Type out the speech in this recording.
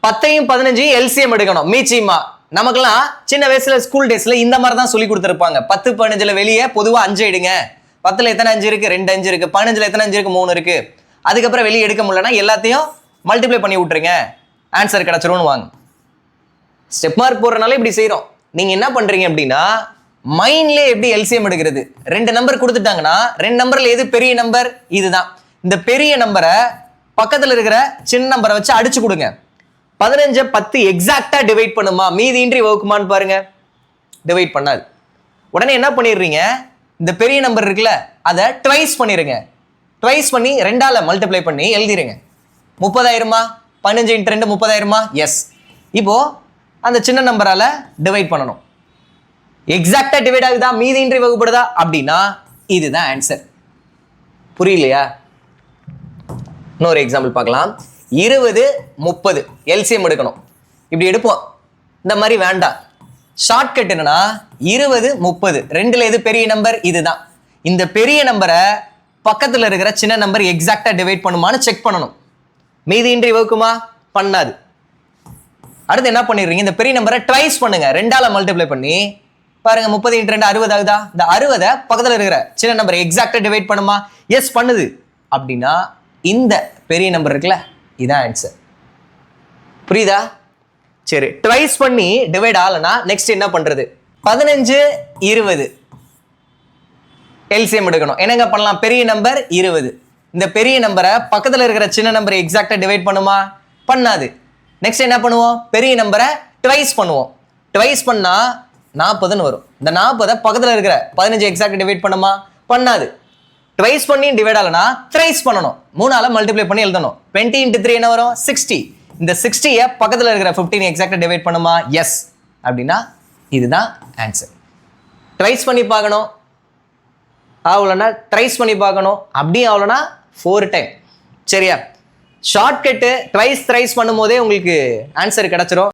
10ஐயும் 15ஐயும் LCM எடுக்கணும் மீச்சிமா. நமக்கெல்லாம் சின்ன வயசுல ஸ்கூல் டேஸ்ல இந்த மாதிரி தான் சொல்லி கொடுத்துருப்பாங்க. 10 15ல வெளியே பொதுவா 5 எடுங்க. 10ல எத்தனை 5 இருக்கு? 2 5 இருக்கு. 15ல எத்தனை 5 இருக்கு? 3 இருக்கு. அதுக்கப்புறம் வெளியே எடுக்க முடியலன்னா எல்லாத்தையும் மல்டிப்ளை பண்ணி விட்டுருங்க, ஆன்சர் கிடைச்சிரும்னு வாங்க. ஸ்டெப் மார்க் போடுறதுனால இப்படி செய்யறோம். நீங்க என்ன பண்றீங்க அப்படின்னா மைண்ட்ல எப்படி எல்சிஎம் எடுக்கிறது? 2 நம்பர் கொடுத்துட்டாங்கன்னா 2 நம்பர்ல எது பெரிய நம்பர்? இதுதான். இந்த பெரிய நம்பரை பக்கத்துல இருக்கிற சின்ன நம்பரை வச்சு அடிச்சு கொடுங்க. 15 10 எக்ஸாக்டா டிவைட் பண்ணுமா, மீதியின்றி வகுக்குமான்னு பாருங்க. டிவைட் பண்ணாது. உடனே என்ன பண்ணிடுறீங்க, இந்த பெரிய நம்பர் இருக்குல்ல அதை ட்வைஸ் பண்ணிருங்க. ட்வைஸ் பண்ணி 2ஆல மல்டிப்ளை பண்ணி எழுதிருங்க. 30,000மா? 15 × 2 30,000மா? எஸ். இப்போ அந்த சின்ன நம்பரால டிவைட் பண்ணணும். எக்ஸாக்டா டிவைட் ஆகுதா, மீதியின்றி வகுப்படுதா அப்படின்னா இதுதான் ஆன்சர். புரியலையா? இன்னொரு எக்ஸாம்பிள் பார்க்கலாம். 20 30 எல்சிஎம் எடுக்கணும். இப்படி எடுப்போம். இந்த மாதிரி வேண்டாம். ஷார்ட்கட் என்னன்னா 20 30 ரெண்டுல எது பெரிய நம்பர்? இதுதான். இந்த பெரிய நம்பரை பக்கத்துல இருக்கிற சின்ன நம்பர் எக்ஸாக்டா டிவைட் பண்ணுமான்னு செக் பண்ணணும். மீதியின்றி வகுக்குமா? பண்ணாது. அடுத்து என்ன பண்ணிடுறீங்க, இந்த பெரிய நம்பரை ட்வைஸ் பண்ணுங்க. 2ஆல மல்டிப்ளை பண்ணி பாருங்க. 30 × 2 60 ஆகுதா? இந்த 60 பக்கத்துல இருக்கிற சின்ன நம்பர் எக்ஸாக்டா டிவைட் பண்ணுமா? எஸ் பண்ணுது. அப்படின்னா இந்த பெரிய நம்பர் இருக்குல்ல இதான் ஆன்சர். புரியுதா? சரி, ட்வைஸ் பண்ணி டிவைட் ஆகலனா நெக்ஸ்ட் என்ன பண்றது? 15 20 எல்சிஎம் எடுக்கணும். என்னங்க பண்ணலாம்? பெரிய நம்பர் 20. இந்த பெரிய நம்பரை பக்கத்துல இருக்கிற சின்ன நம்பரை எக்ஸாக்டா டிவைட் பண்ணுமா? பண்ணாது. நெக்ஸ்ட் என்ன பண்ணுவோம்? பெரிய நம்பரை ட்வைஸ் பண்ணுவோம். ட்வைஸ் பண்ணா 40ன்னு வரும். இந்த 40 பக்கத்துல இருக்கிற 15 எக்ஸாக்டா டிவைட் பண்ணுமா? பண்ணாது. ட்வைஸ் பண்ணி டிவைட் ஆகலனா த்ரைஸ் பண்ணணும். 3ஆல மல்டிப்ளை பண்ணி எழுதணும். 20 × 3 என்ன வரும்? 60. இந்த 60 பக்கத்துல இருக்கிற 15 எக்ஸாக்டா டிவைட் பண்ணுமா? எஸ். அப்படின்னா இதுதான் ஆன்சர். ட்வைஸ் பண்ணி பார்க்கணும். ஆகலன்னா ட்ரைஸ் பண்ணி பார்க்கணும். அப்படியும் ஆகலன்னா 4 டைம். சரியா? ஷார்ட்கட்டு ட்வைஸ் த்ரைஸ் பண்ணும் போதே உங்களுக்கு ஆன்சர் கிடைச்சிரும்.